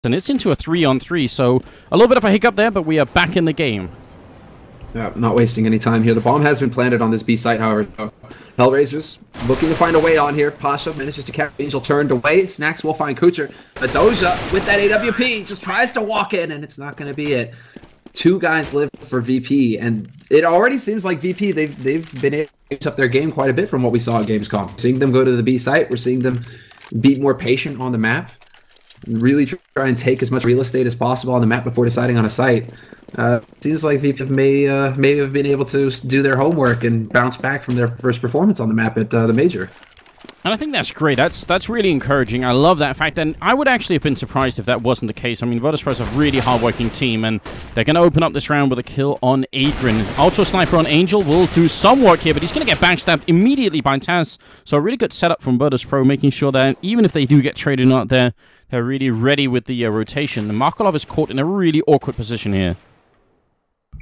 and it's into a 3-on-3, so a little bit of a hiccup there, but we are back in the game. Yeah, not wasting any time here. The bomb has been planted on this B site, however. So Hellraisers looking to find a way on here. Pasha manages to catch Angel turned away. Snacks will find Kucher. But Doja with that AWP just tries to walk in, and it's not going to be it. Two guys live for VP, and it already seems like VP, they've been able to change up their game quite a bit from what we saw at Gamescom. Seeing them go to the B site, we're seeing them be more patient on the map. Really try and take as much real estate as possible on the map before deciding on a site. Seems like VP may have been able to do their homework and bounce back from their first performance on the map at the Major. And I think that's great. That's really encouraging. I love that fact. And I would actually have been surprised if that wasn't the case. I mean, Virtus.Pro is a really hard-working team, and they're going to open up this round with a kill on Adrian. Ultra Sniper on Angel will do some work here, but he's going to get backstabbed immediately by Taz. So a really good setup from Virtus.Pro, making sure that even if they do get traded out there, they're really ready with the rotation. And Markolov is caught in a really awkward position here.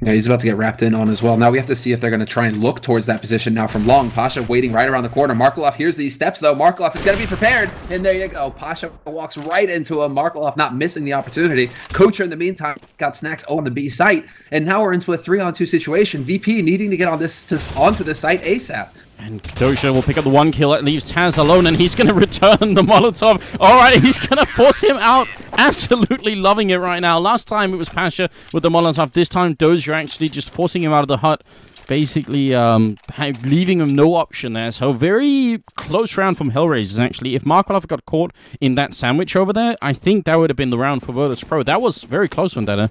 Yeah, he's about to get wrapped in on as well. Now we have to see if they're going to try and look towards that position now from long. Pasha waiting right around the corner. Markolov hears these steps, though. Markolov is going to be prepared. And there you go. Pasha walks right into him. Markolov not missing the opportunity. Kucher, in the meantime, got Snacks on the B site. And now we're into a 3-on-2 situation. VP needing to get on onto the site ASAP. And Doja will pick up the one kill. That leaves Taz alone, and he's going to return the Molotov. All right, he's going to force him out. Absolutely loving it right now. Last time it was Pasha with the Molotov. This time, Doja actually just forcing him out of the hut. Basically leaving him no option there. So very close round from Hellraisers, actually. If Markolov got caught in that sandwich over there, I think that would have been the round for Virtus.Pro. That was very close, Vendetta.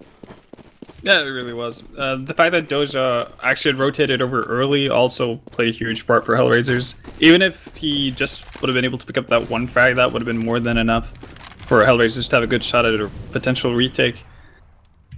Yeah, it really was. The fact that Doja actually had rotated over early also played a huge part for Hellraisers. Even if he just would have been able to pick up that one frag, that would have been more than enough for Hellraisers to have a good shot at a potential retake.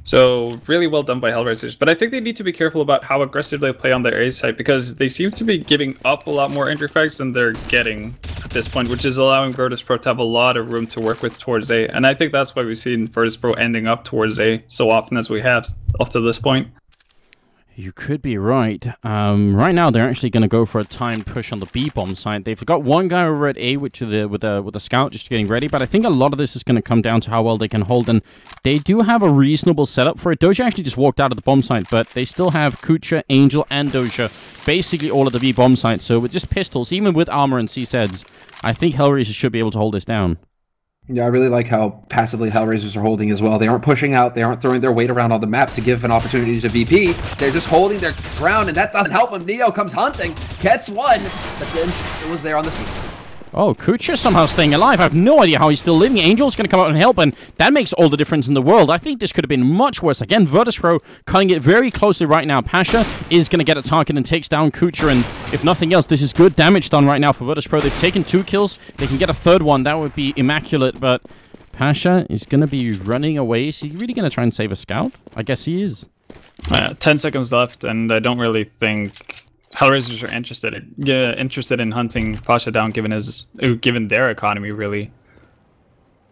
So, really well done by Hellraisers. But I think they need to be careful about how aggressive they play on their A side, because they seem to be giving up a lot more entry frags than they're getting at this point, which is allowing Virtus.Pro to have a lot of room to work with towards A. And I think that's why we've seen Virtus.Pro ending up towards A so often as we have up to this point. You could be right. Right now, they're actually going to go for a timed push on the B bomb side. They've got one guy over at A, which with a scout just getting ready. But I think a lot of this is going to come down to how well they can hold. And they do have a reasonable setup for it. Doja actually just walked out of the bomb site, but they still have Kucher, Angel, and Doja, basically all of the B bomb sites. So with just pistols, even with armor and C-Seds, I think Hellraisers should be able to hold this down. Yeah, I really like how passively Hellraisers are holding as well. They aren't pushing out. They aren't throwing their weight around on the map to give an opportunity to VP. They're just holding their ground, and that doesn't help him. Neo comes hunting, gets one, but then it was there on the scene. Oh, Kucher somehow staying alive. I have no idea how he's still living. Angel's going to come out and help, and that makes all the difference in the world. I think this could have been much worse. Again, Virtus.Pro cutting it very closely right now. Pasha is going to get a target and takes down Kucher, and if nothing else, this is good damage done right now for Virtus.Pro. They've taken 2 kills. They can get a third one. That would be immaculate, but Pasha is going to be running away. Is he really going to try and save a scout? I guess he is. 10 seconds left, and I don't really think Hellraisers are interested in hunting Pasha down, given their economy, really.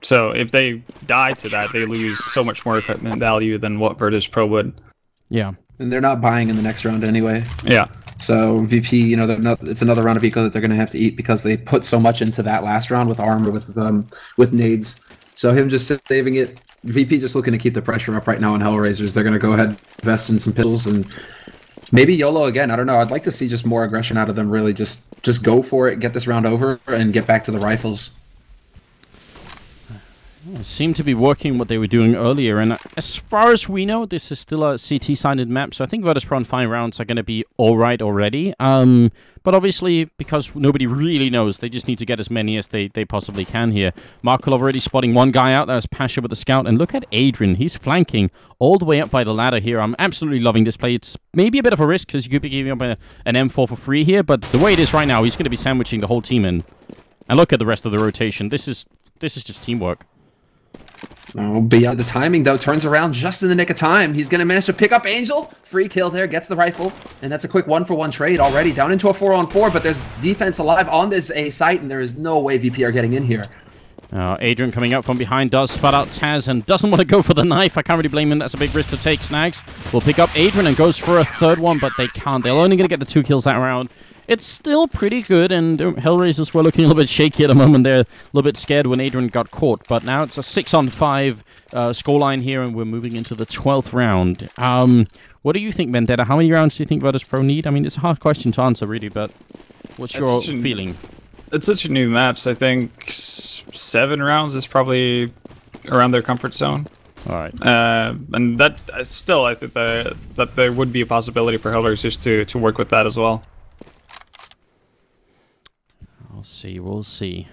So if they die to that, they lose so much more equipment value than what Virtus.Pro would. Yeah. And they're not buying in the next round anyway. Yeah. So VP, you know, it's another round of eco that they're going to have to eat because they put so much into that last round with armor, with nades. So him just saving it. VP just looking to keep the pressure up right now on Hellraisers. They're going to go ahead, invest in some pistols, and maybe YOLO again. I don't know. I'd like to see just more aggression out of them, really. Just go for it, get this round over, and get back to the rifles. It seemed to be working what they were doing earlier, and as far as we know, this is still a CT-sided map, so I think Virtus.Pro in 5 rounds are going to be alright already. But obviously, because nobody really knows, they just need to get as many as they possibly can here. Markolov already spotting one guy out. There's Pasha with the scout, and look at Adrian. He's flanking all the way up by the ladder here. I'm absolutely loving this play. It's maybe a bit of a risk, because you could be giving up an M4 for free here, but the way it is right now, he's going to be sandwiching the whole team in. And look at the rest of the rotation. This is just teamwork. Oh, beyond the timing, though, turns around just in the nick of time. He's going to manage to pick up Angel. Free kill there, gets the rifle. And that's a quick 1-for-1 trade already. Down into a 4-on-4, but there's defense alive on this A site, and there is no way VP are getting in here. Adrian coming up from behind does spot out Taz and doesn't want to go for the knife. I can't really blame him. That's a big risk to take. Snags will pick up Adrian and goes for a third one, but they can't. They're only going to get the 2 kills that round. It's still pretty good, and Hellraisers were looking a little bit shaky at the moment. They're a little bit scared when Adrian got caught, but now it's a 6-on-5 scoreline here, and we're moving into the 12th round. What do you think, Vendetta? How many rounds do you think Virtus.Pro need? I mean, it's a hard question to answer, really, but what's your feeling? It's such a new map, so I think 7 rounds is probably around their comfort zone. All right. And that still, I think that there would be a possibility for Hellraisers to work with that as well. We'll see.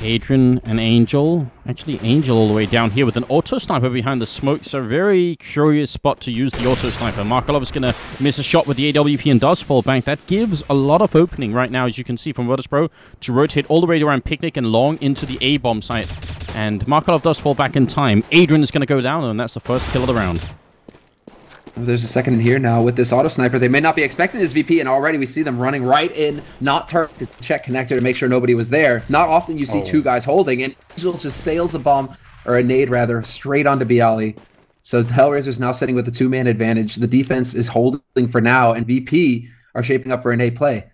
Adrian and Angel. Actually, Angel all the way down here with an auto sniper behind the smoke. So very curious spot to use the auto sniper. Markelov is going to miss a shot with the AWP and does fall back. That gives a lot of opening right now, as you can see from Virtus.Pro, to rotate all the way around Picnic and Long into the A-bomb site. And Markelov does fall back in time. Adrian is going to go down, and that's the first kill of the round. There's a second in here now with this auto sniper. They may not be expecting this VP, and already we see them running right in, not turn to check connector to make sure nobody was there. Not often you see two guys holding, and Angel just sails a bomb, or a nade rather, straight onto Bialy. So Hellraiser's now sitting with a 2-man advantage. The defense is holding for now, and VP are shaping up for an A play.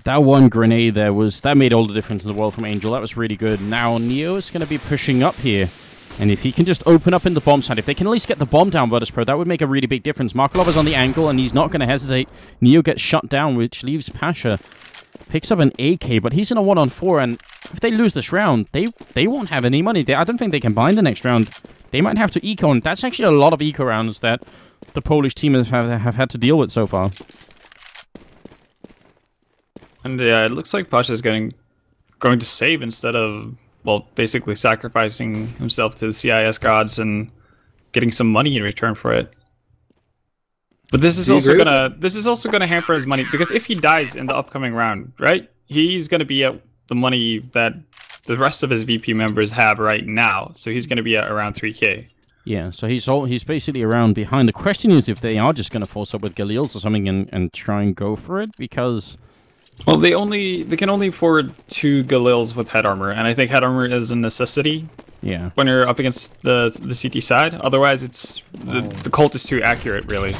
That one grenade there that made all the difference in the world from Angel. That was really good. Now Neo is going to be pushing up here. And if he can just open up in the bomb side, if they can at least get the bomb down, Virtus.Pro, that would make a really big difference. Markelov is on the angle, and he's not going to hesitate. Neo gets shut down, which leaves Pasha. Picks up an AK, but he's in a 1-on-4, and if they lose this round, they won't have any money. I don't think they can bind the next round. They might have to eco, and that's actually a lot of eco rounds that the Polish team have had to deal with so far. And yeah, it looks like Pasha is going to save instead of, well, basically sacrificing himself to the CIS gods and getting some money in return for it. But this is also gonna hamper his money, because if he dies in the upcoming round, right, he's gonna be at the money that the rest of his VP members have right now. So he's gonna be at around 3K. Yeah, so he's basically around behind. The question is if they are just gonna force up with Galils or something and try and go for it, because, well, they can only afford 2 Galils with head armor, and I think head armor is a necessity. Yeah. When you're up against the CT side, otherwise it's the Colt is too accurate, really.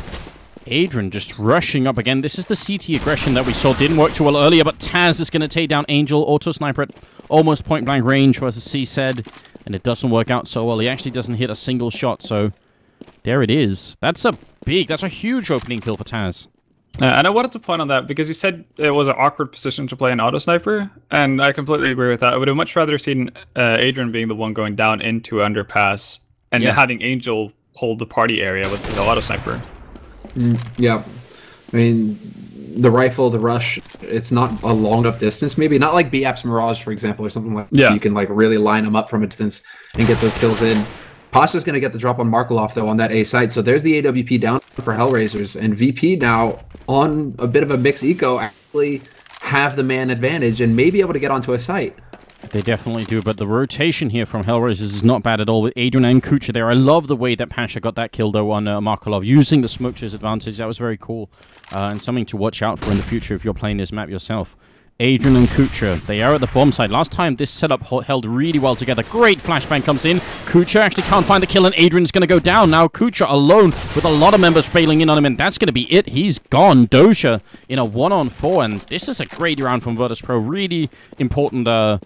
Adrian just rushing up again. This is the CT aggression that we saw. Didn't work too well earlier, but Taz is going to take down Angel. Auto sniper at almost point-blank range, as C said, and it doesn't work out so well. He actually doesn't hit a single shot, so there it is. That's a huge opening kill for Taz. And I wanted to point on that, because you said it was an awkward position to play an auto sniper, and I completely agree with that. I would have much rather seen Adrian being the one going down into underpass and having Angel hold the party area with the auto sniper. Yeah, I mean, the rifle, the rush, it's not a long enough distance, maybe. Not like BAP's Mirage, for example, or something like that. You can like really line them up from a distance and get those kills in. Pasha's going to get the drop on Markelov, though, on that A site. So there's the AWP down for Hellraisers. And VP now, on a bit of a mixed eco, actually have the man advantage and may be able to get onto a site. They definitely do, but the rotation here from Hellraisers is not bad at all with Adrian and Kucha there. I love the way that Pasha got that kill, though, on Markelov, using the smoke to his advantage. That was very cool, and something to watch out for in the future if you're playing this map yourself. Adrian and Kucha, they are at the bomb side. Last time, this setup held really well together. Great flashbang comes in. Kucha actually can't find the kill, and Adrian's going to go down. Now Kucha alone with a lot of members bailing in on him, and that's going to be it. He's gone. Doja in a 1-on-4, and this is a great round from Virtus.Pro. Really important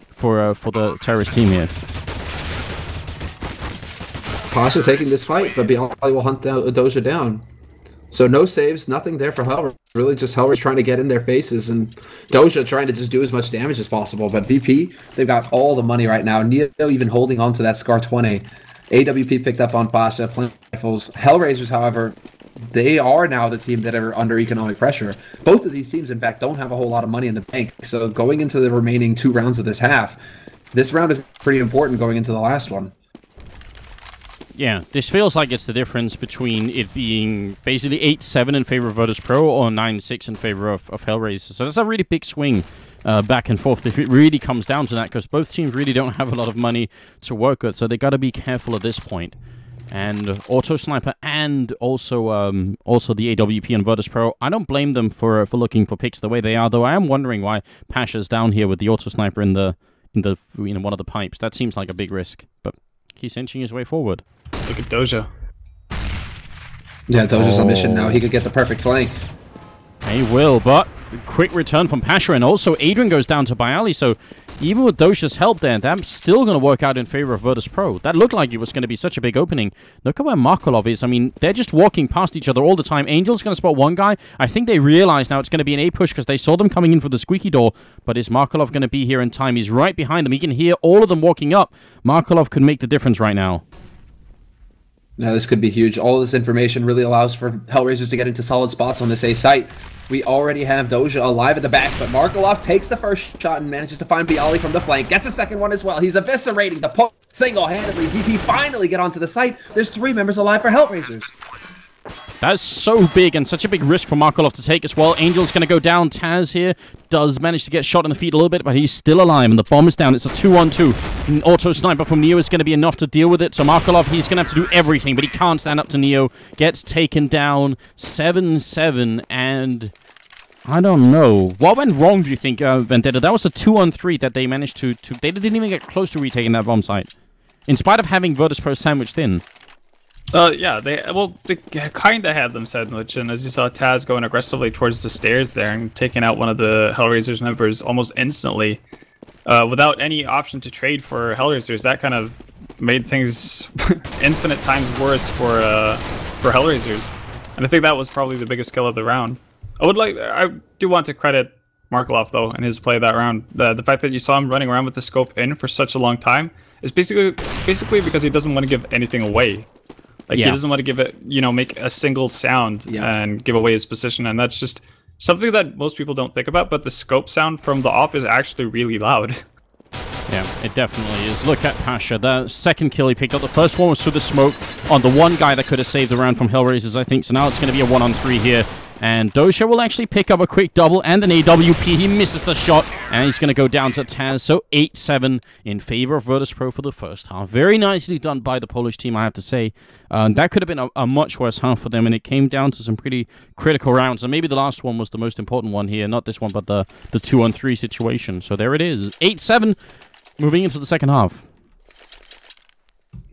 for the terrorist team here. Pasha taking this fight, but Bialy will hunt Doja down. So no saves, nothing there for Hellraisers. Really just Hellraisers trying to get in their faces, and Doja trying to just do as much damage as possible. But VP, they've got all the money right now. Neo even holding on to that Scar 20. AWP picked up on Pasha, plenty of rifles. Hellraisers, however, they are now the team that are under economic pressure. Both of these teams, in fact, don't have a whole lot of money in the bank. So going into the remaining 2 rounds of this half, this round is pretty important going into the last one. Yeah, this feels like it's the difference between it being basically 8-7 in favor of Virtus.Pro or 9-6 in favor of Hellraisers. So that's a really big swing back and forth. If it really comes down to that, because both teams really don't have a lot of money to work with, so they got to be careful at this point. And Auto Sniper and also the AWP and Virtus.Pro, I don't blame them for looking for picks the way they are, though I am wondering why Pasha's down here with the Auto Sniper in one of the pipes. That seems like a big risk, but he's inching his way forward. Look at Doja. Yeah, Doja's on mission now. He could get the perfect flank. He will, but quick return from Pasha, and also Adrian goes down to Bialy, so even with Doja's help there, that's still going to work out in favor of Virtus.Pro. That looked like it was going to be such a big opening. Look at where Markolov is. I mean, they're just walking past each other all the time. Angel's going to spot one guy. I think they realize now it's going to be an A push because they saw them coming in for the squeaky door, but is Markolov going to be here in time? He's right behind them. He can hear all of them walking up. Markolov could make the difference right now. Now, this could be huge. All this information really allows for Hellraisers to get into solid spots on this A site. We already have Doja alive at the back, but Markolov takes the first shot and manages to find Bialy from the flank. Gets a second one as well. He's eviscerating the poke single-handedly. VP finally get onto the site. There's 3 members alive for Hellraisers. That's so big and such a big risk for Markolov to take as well. Angel's going to go down. Taz here does manage to get shot in the feet a little bit, but he's still alive, and the bomb is down. It's a 2-on-2. An auto sniper from Neo is going to be enough to deal with it. So Markolov, he's going to have to do everything, but he can't stand up to Neo. Gets taken down 7-7, and I don't know. What went wrong, do you think, Vendetta? That was a 2-on-3 that they managed to... They didn't even get close to retaking that bomb site, in spite of having Virtus.Pro sandwiched in. Yeah, they kind of had them sandwiched, and as you saw, Taz going aggressively towards the stairs there and taking out one of the Hellraisers members almost instantly, without any option to trade for Hellraisers. That kind of made things infinite times worse for Hellraisers, and I think that was probably the biggest kill of the round. I do want to credit Markolov though in his play of that round. The fact that you saw him running around with the scope in for such a long time is basically because he doesn't want to give anything away. Like, he doesn't want to give it, make a single sound and give away his position. And that's just something that most people don't think about. But the scope sound from the op is actually really loud. Yeah, it definitely is. Look at Pasha. The second kill he picked up. The first one was through the smoke on the one guy that could have saved the round from Hellraisers, I think. So now it's going to be a 1-on-3 here. And Doja will actually pick up a quick double and an AWP. He misses the shot, and he's going to go down to Taz. So 8-7 in favor of Virtus.Pro for the first half. Very nicely done by the Polish team, I have to say. That could have been a much worse half for them, and it came down to some pretty critical rounds. And maybe the last one was the most important one here. Not this one, but the 2-on-3 situation. So there it is. 8-7 moving into the second half.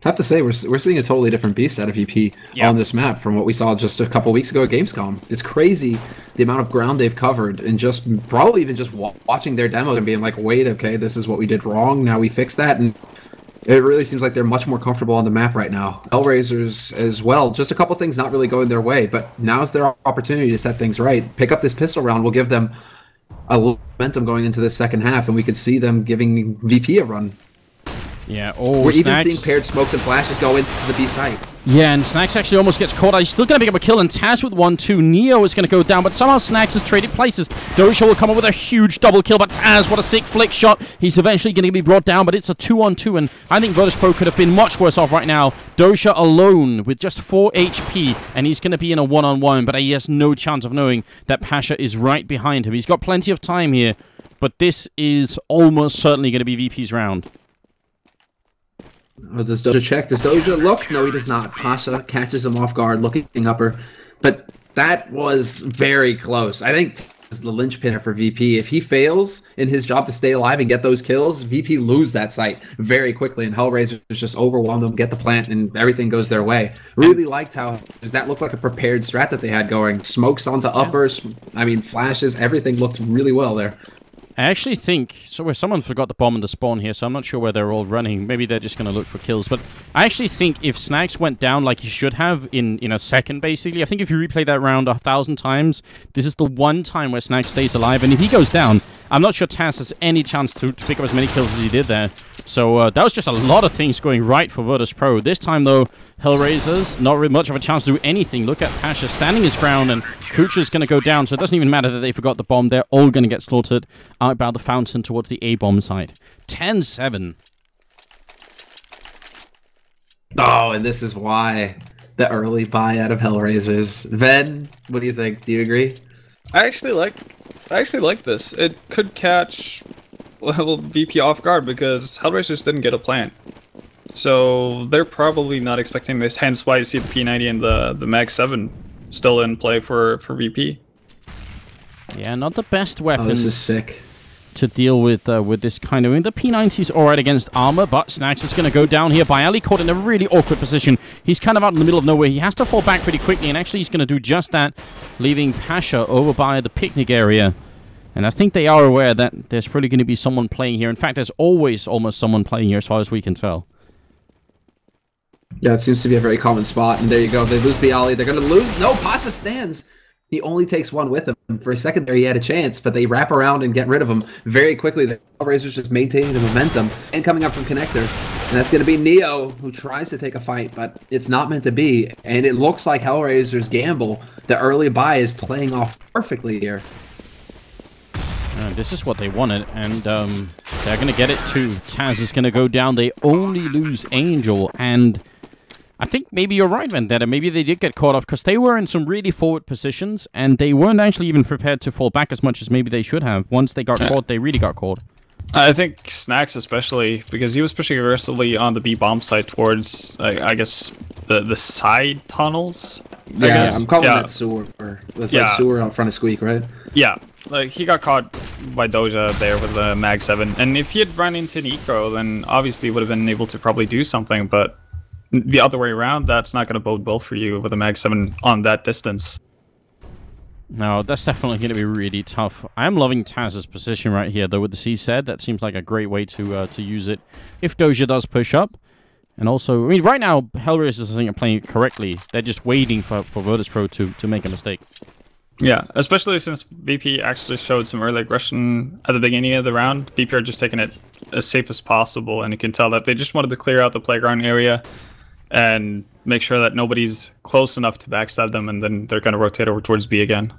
I have to say, we're seeing a totally different beast out of VP on this map from what we saw just a couple weeks ago at Gamescom. It's crazy the amount of ground they've covered, and probably even just watching their demos and being like, wait, okay, this is what we did wrong, now we fix that, and it really seems like they're much more comfortable on the map right now. Hellraisers as well, just a couple things not really going their way, but now's their opportunity to set things right. Pick up this pistol round will give them a little momentum going into the second half, and we could see them giving VP a run. Yeah, we're even seeing paired smokes and flashes go into the B site. Yeah, and Snacks actually almost gets caught. He's still going to pick up a kill, and Taz with 1-2. Neo is going to go down, but somehow Snacks has traded places. Doja will come up with a huge double kill, but Taz, what a sick flick shot. He's eventually going to be brought down, but it's a 2-on-2, and I think Virtus.Pro could have been much worse off right now. Doja alone with just 4 HP, and he's going to be in a 1-on-1, but he has no chance of knowing that Pasha is right behind him. He's got plenty of time here, but this is almost certainly going to be VP's round. Oh, does Doja check? Does Doja look? No, he does not. Pasha catches him off guard, looking upper. But that was very close. I think is the linchpin for VP. If he fails in his job to stay alive and get those kills, VP lose that site very quickly, and Hellraisers just overwhelm them, get the plant, and everything goes their way. Really liked how does that look like a prepared strat that they had going. Smokes onto uppers, I mean flashes, everything looked really well there. I actually think, so someone forgot the bomb in the spawn here, so I'm not sure where they're all running. Maybe they're just going to look for kills. But I actually think if Snacks went down like he should have in a second, basically, I think if you replay that round 1,000 times, this is the one time where Snacks stays alive. And if he goes down, I'm not sure Taz has any chance to pick up as many kills as he did there. So that was just a lot of things going right for Virtus.Pro. This time, though, Hellraisers, not really much of a chance to do anything. Look at Pasha standing his ground, and Kucha's going to go down, so it doesn't even matter that they forgot the bomb. They're all going to get slaughtered out by the fountain towards the A-bomb side. 10-7. Oh, and this is why the early buy out of Hellraisers. Ven, what do you think? Do you agree? I actually like this. It could catch VP off guard because Hellraisers didn't get a plant. So they're probably not expecting this, hence why you see the P90 and the Mag 7 still in play for VP. Yeah, not the best weapon. Oh, this is sick. To deal with this kind of... I mean, the P90's alright against armor, but Snacks is going to go down here. Bialy caught in a really awkward position. He's kind of out in the middle of nowhere. He has to fall back pretty quickly, and actually he's going to do just that, leaving Pasha over by the picnic area. And I think they are aware that there's probably going to be someone playing here. In fact, there's always almost someone playing here as far as we can tell. Yeah, it seems to be a very common spot. And there you go. They lose Bialy. They're going to lose. No, Pasha stands. He only takes one with him. For a second there, he had a chance, but they wrap around and get rid of him very quickly. The Hellraisers just maintaining the momentum. And coming up from Connector. And that's going to be Neo, who tries to take a fight, but it's not meant to be. And it looks like Hellraiser's gamble, the early buy, is playing off perfectly here. This is what they wanted, and they're going to get it too. Taz is going to go down. They only lose Angel, and I think maybe you're right, Vendetta. Maybe they did get caught off because they were in some really forward positions, and they weren't actually even prepared to fall back as much as maybe they should have. Once they got caught, they really got caught. I think Snacks especially, because he was pushing aggressively on the B bomb side towards, I guess, the side tunnels. Yeah, I'm calling that sewer. That's like sewer out front of Squeak, right? Yeah, like he got caught by Doja there with the Mag 7, and if he had run into Nico, then obviously he would have been able to probably do something, but the other way around, that's not going to bode well for you with a Mag 7 on that distance. No, that's definitely going to be really tough. I'm loving Taz's position right here, though, with the C-Set. That seems like a great way to use it if Doja does push up. And also, I mean, right now, Hellraisers, I think, are playing it correctly. They're just waiting for Virtus.Pro to make a mistake. Yeah, especially since BP actually showed some early aggression at the beginning of the round. BP are just taking it as safe as possible, and you can tell that they just wanted to clear out the playground area and make sure that nobody's close enough to backstab them, and then they're going to rotate over towards B again.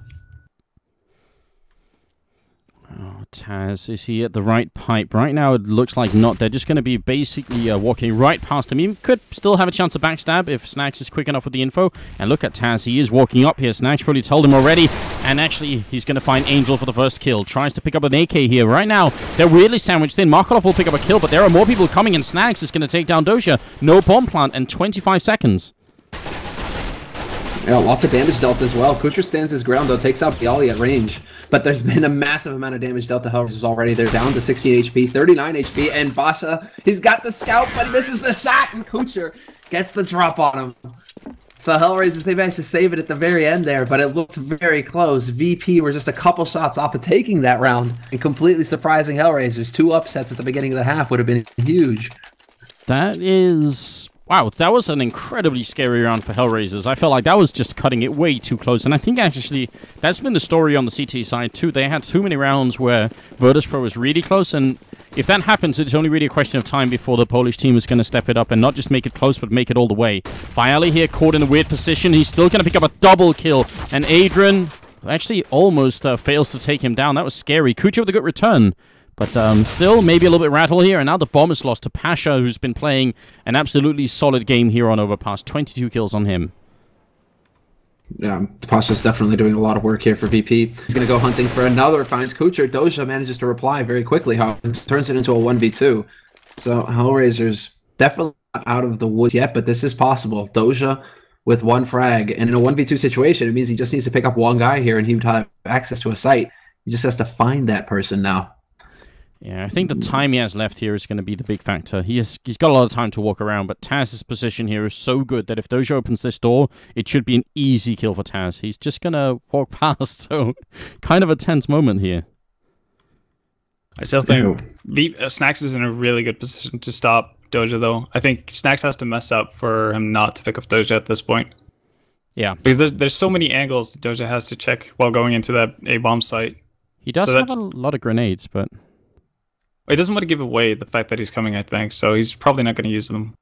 Oh, Taz, is he at the right pipe? Right now, it looks like not. They're just going to be basically walking right past him. He could still have a chance to backstab if Snacks is quick enough with the info. And look at Taz. He is walking up here. Snacks probably told him already. And actually, he's going to find Angel for the first kill. Tries to pick up an AK here. Right now, they're really sandwiched in. Markov will pick up a kill, but there are more people coming, and Snacks is going to take down Doja. No bomb plant and 25 seconds. Yeah, lots of damage dealt as well. Kucher stands his ground, though, takes out Bialy at range. But there's been a massive amount of damage dealt to Hellraisers already. They're down to 16 HP, 39 HP, and Basha, he's got the scout, but misses the shot, and Kucher gets the drop on him. So Hellraisers, they managed to save it at the very end there, but it looked very close. VP were just a couple shots off of taking that round and completely surprising Hellraisers. 2 upsets at the beginning of the half would have been huge. That is... Wow, that was an incredibly scary round for Hellraisers. I felt like that was just cutting it way too close. And I think actually that's been the story on the CT side too. They had too many rounds where Virtus.Pro was really close. And if that happens, it's only really a question of time before the Polish team is going to step it up and not just make it close, but make it all the way. Bialy here caught in a weird position. He's still going to pick up a double kill. And Adrian actually almost fails to take him down. That was scary. Kucha with a good return. But still, maybe a little bit rattle here. And now the bomb is lost to Pasha, who's been playing an absolutely solid game here on Overpass. 22 kills on him. Yeah, Pasha's definitely doing a lot of work here for VP. He's going to go hunting for another, finds Kucher. Doja manages to reply very quickly, turns it into a 1v2. So Hellraisers definitely not out of the woods yet, but this is possible. Doja with 1 frag. And in a 1v2 situation, it means he just needs to pick up 1 guy here, and he would have access to a site. He just has to find that person now. Yeah, I think the time he has left here is going to be the big factor. He's got a lot of time to walk around, but Taz's position here is so good that if Doja opens this door, it should be an easy kill for Taz. He's just going to walk past, so kind of a tense moment here. I still think Snacks is in a really good position to stop Doja, though. I think Snacks has to mess up for him not to pick up Doja at this point. Yeah. Because there's so many angles that Doja has to check while going into that A-bomb site. He does have a lot of grenades, but... He doesn't want to give away the fact that he's coming, I think, so he's probably not going to use them.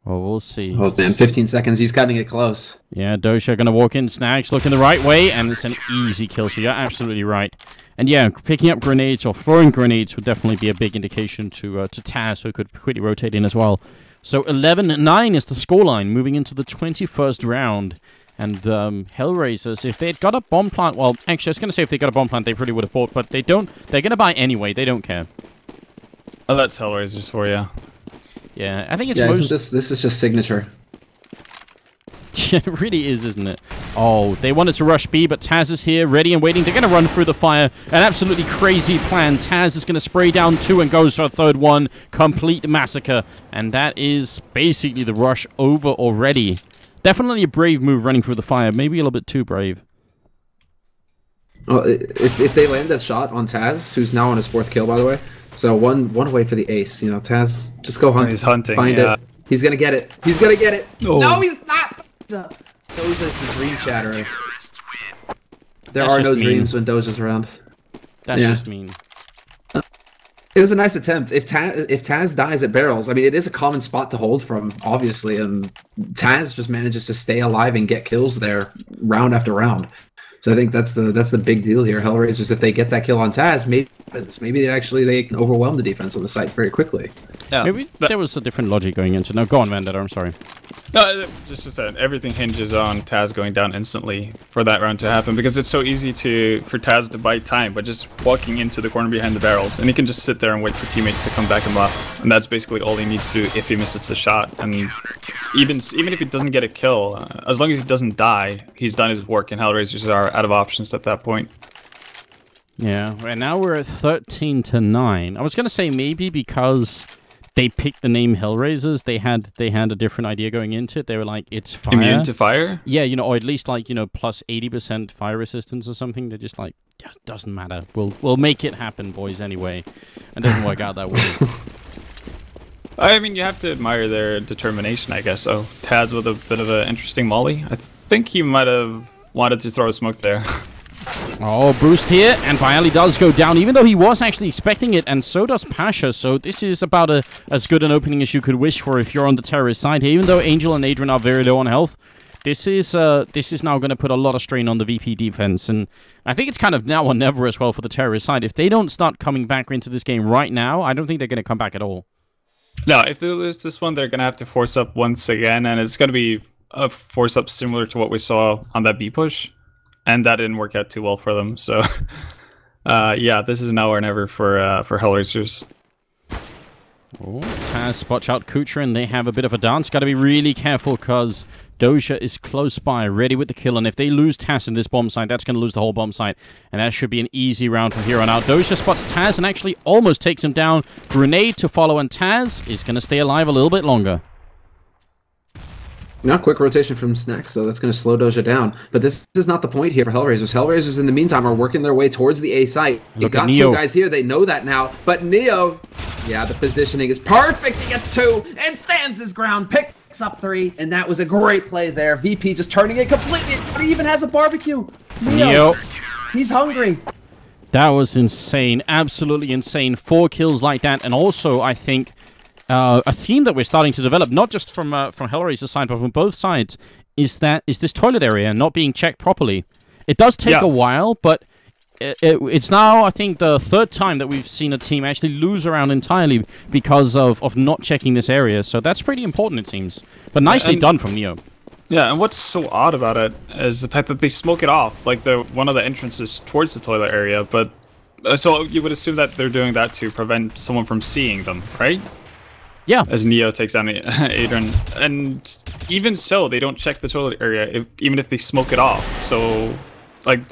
Well, we'll see. Oh, man, 15 seconds. He's cutting it close. Yeah, Doja going to walk in. Snags looking the right way, and it's an easy kill, so you're absolutely right. And yeah, picking up grenades or throwing grenades would definitely be a big indication to Taz, who could quickly rotate in as well. So 11-9 is the scoreline, moving into the 21st round. And Hellraisers, if they'd got a bomb plant... Well, actually, I was going to say if they got a bomb plant, they probably would have bought, but they don't. They're going to buy anyway. They don't care. Oh, that's Hellraisers for you. Yeah, I think it's this is just signature. It really is, isn't it? Oh, they wanted to rush B, but Taz is here, ready and waiting. They're going to run through the fire. An absolutely crazy plan. Taz is going to spray down 2 and goes for a third one. Complete massacre. And that is basically the rush over already. Definitely a brave move running through the fire. Maybe a little bit too brave. Well, it's if they land a shot on Taz, who's now on his 4th kill, by the way. So one away for the ace. You know, Taz, just go hunt. He's hunting. Find it. He's gonna get it. He's gonna get it. Oh. No, he's not. Doja's the dream shatterer. There That's are no just mean. dreams when Doja's around. That's Yeah. just mean. It was a nice attempt. If Taz dies at barrels, I mean, it is a common spot to hold from, obviously, and Taz just manages to stay alive and get kills there round after round. So I think that's the big deal here. Hellraisers, if they get that kill on Taz, maybe they can overwhelm the defense on the site very quickly. Yeah. Maybe there was a different logic going into. No, go on, Vendetta. I'm sorry. No, just to say, everything hinges on Taz going down instantly for that round to happen, because it's so easy for Taz to bite time by just walking into the corner behind the barrels, and he can just sit there and wait for teammates to come back and buff, and that's basically all he needs to do if he misses the shot. And even if he doesn't get a kill, as long as he doesn't die, he's done his work, and Hellraisers are out of options at that point. Yeah, right now we're at 13-9. I was gonna say maybe because they picked the name Hellraisers, they had a different idea going into it. They were like, it's fire. Immune to fire? Yeah, you know, or at least like, you know, plus 80% fire resistance or something. They're just like, doesn't matter. We'll make it happen, boys, anyway. It doesn't work out that way. I mean, you have to admire their determination, I guess. So Taz with a bit of an interesting molly. I think he might have wanted to throw a smoke there. Oh, boost here, and Viali does go down, even though he was actually expecting it, and so does Pasha. So this is about as good an opening as you could wish for if you're on the terrorist side here. Even though Angel and Adrian are very low on health, this is now going to put a lot of strain on the VP defense, and I think it's kind of now or never as well for the terrorist side. If they don't start coming back into this game right now, I don't think they're going to come back at all. No, if they lose this one, they're going to have to force up once again, and it's going to be a force up similar to what we saw on that B push. And that didn't work out too well for them, so yeah, this is now or never for Hellraisers. Oh, Taz spots out Kucher, and they have a bit of a dance. Got to be really careful because Doja is close by, ready with the kill, and if they lose Taz in this bomb site, that's going to lose the whole bomb site, and that should be an easy round from here on out. Doja spots Taz and actually almost takes him down. Grenade to follow, and Taz is going to stay alive a little bit longer. Now, quick rotation from Snacks, though. That's going to slow Doja down. But this is not the point here for Hellraisers. Hellraisers, in the meantime, are working their way towards the A site. You got two guys here. They know that now. But Neo, yeah, the positioning is perfect. He gets 2 and stands his ground. Picks up 3. And that was a great play there. VP just turning it completely. He even has a barbecue. Neo, he's hungry. That was insane. Absolutely insane. 4 kills like that. And also, I think... a theme that we're starting to develop, not just from Hellraiser's side, but from both sides, is this toilet area not being checked properly. It does take a while, but it's now, I think, the 3rd time that we've seen a team actually lose around entirely because of not checking this area. So that's pretty important, it seems. But nicely done from Neo. Yeah, and what's so odd about it is the fact that they smoke it off, like one of the entrances towards the toilet area. But so you would assume that they're doing that to prevent someone from seeing them, right? Yeah. As Neo takes down Adrian. And even so, they don't check the toilet area, even if they smoke it off. So, like,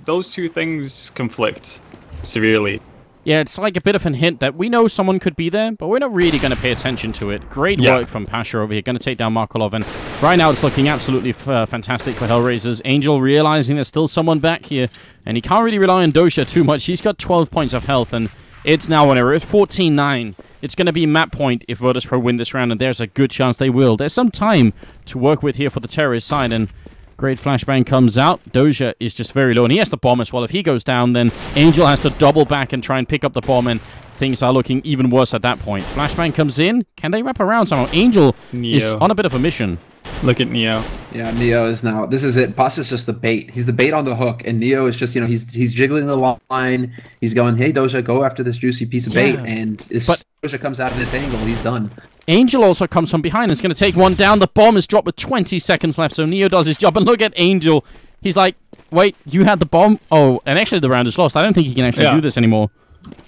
those two things conflict severely. Yeah, it's like a bit of a hint that we know someone could be there, but we're not really going to pay attention to it. Great work from Pasha over here. Going to take down Markolov, and right now it's looking absolutely fantastic for Hellraisers. Angel realizing there's still someone back here, and he can't really rely on Doja too much. He's got 12 points of health, and it's now whenever. It's 14-9. It's going to be map point if Virtus.Pro win this round, and there's a good chance they will. There's some time to work with here for the terrorist side, and great flashbang comes out. Doja is just very low, and he has the bomb as well. If he goes down, then Angel has to double back and try and pick up the bomb, and things are looking even worse at that point. Flashbang comes in. Can they wrap around somehow? Angel is on a bit of a mission. Look at Neo. Yeah, Neo is now. This is it. Boss is just the bait. He's the bait on the hook, and Neo is just, you know, he's jiggling the line. He's going, hey Doja, go after this juicy piece of bait, and as Doja comes out of this angle, he's done. Angel also comes from behind and is going to take one down. The bomb is dropped with 20 seconds left, so Neo does his job. And look at Angel. He's like, wait, you had the bomb? Oh, and actually the round is lost. I don't think he can actually do this anymore.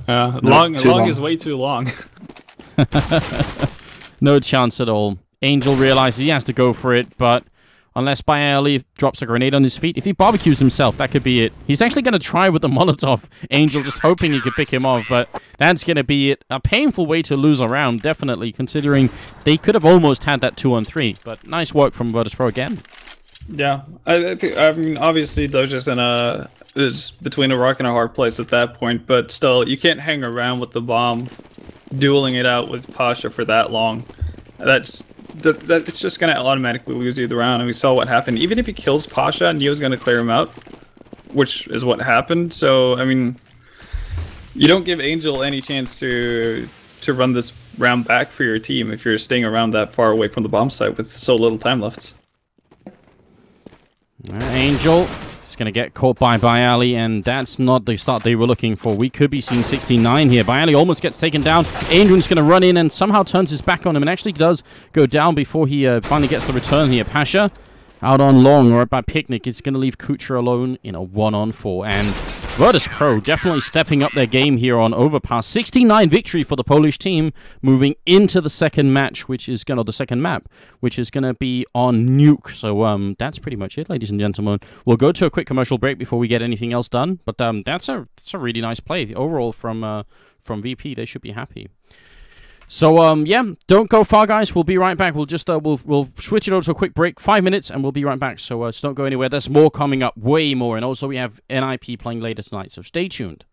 Long is way too long. No chance at all. Angel realizes he has to go for it, but unless Bialy drops a grenade on his feet, if he barbecues himself, that could be it. He's actually going to try with the Molotov. Angel just hoping he could pick him off, but that's going to be it. A painful way to lose a round, definitely, considering they could have almost had that 2-on-3. But nice work from Virtus.Pro again. Yeah, I mean, obviously, Doja's is between a rock and a hard place at that point, but still, you can't hang around with the bomb, dueling it out with Pasha for that long. It's just gonna automatically lose you the round, and we saw what happened. Even if he kills Pasha, Neo's gonna clear him out, which is what happened. So, I mean, you don't give Angel any chance to run this round back for your team if you're staying around that far away from the bomb site with so little time left. Angel is going to get caught by Bayali, and that's not the start they were looking for. We could be seeing 69 here. Bayali almost gets taken down. Angel's going to run in and somehow turns his back on him and actually does go down before he finally gets the return here. Pasha out on long or by Picnic. It's going to leave Kucher alone in a 1-on-4. And Virtus.Pro definitely stepping up their game here on Overpass. 69 victory for the Polish team, moving into the second match, which is the second map, which is going to be on Nuke. So that's pretty much it, ladies and gentlemen. We'll go to a quick commercial break before we get anything else done. But that's a really nice play overall from VP. They should be happy. So, yeah, don't go far, guys. We'll be right back. We'll just, we'll switch it over to a quick break, 5 minutes, and we'll be right back. So, don't go anywhere. There's more coming up, way more. And also, we have NIP playing later tonight, so stay tuned.